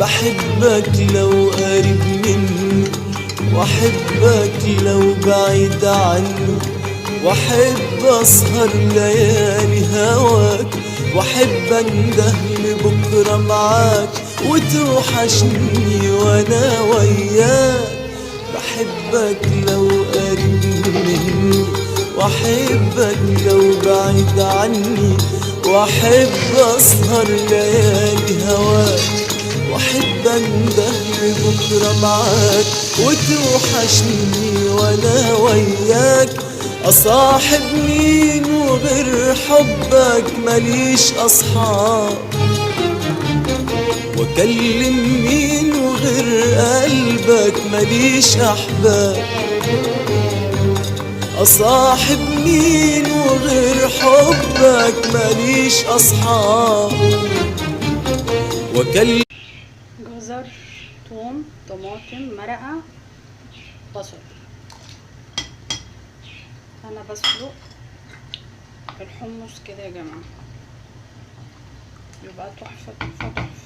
بحبك لو قريب مني، واحبك لو بعيد عني، واحب اسهر ليالي هواك، واحب انده لبكره معاك وتوحشني وانا وياك. بحبك لو قريب مني، واحبك لو بعيد عني، واحب اسهر ليالي هواك، واحب انده لبكره معاك وتوحشني وانا وياك. اصاحب مين وغير حبك ماليش اصحاب، واكلم مين وغير قلبك ماليش احباب. اصاحب مين وغير حبك ماليش اصحاب، واكلم جزر، ثوم، طماطم، مرقه، بصل. انا بسلق الحمص كده يا جماعه، يبقى تحفه تحفه تحفه.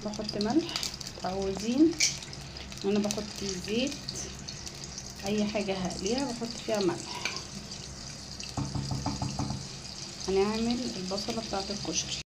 بحط ملح، متعودين وانا بحط زيت، اي حاجه هقليها بحط فيها ملح. هنعمل البصله بتاعه الكشري.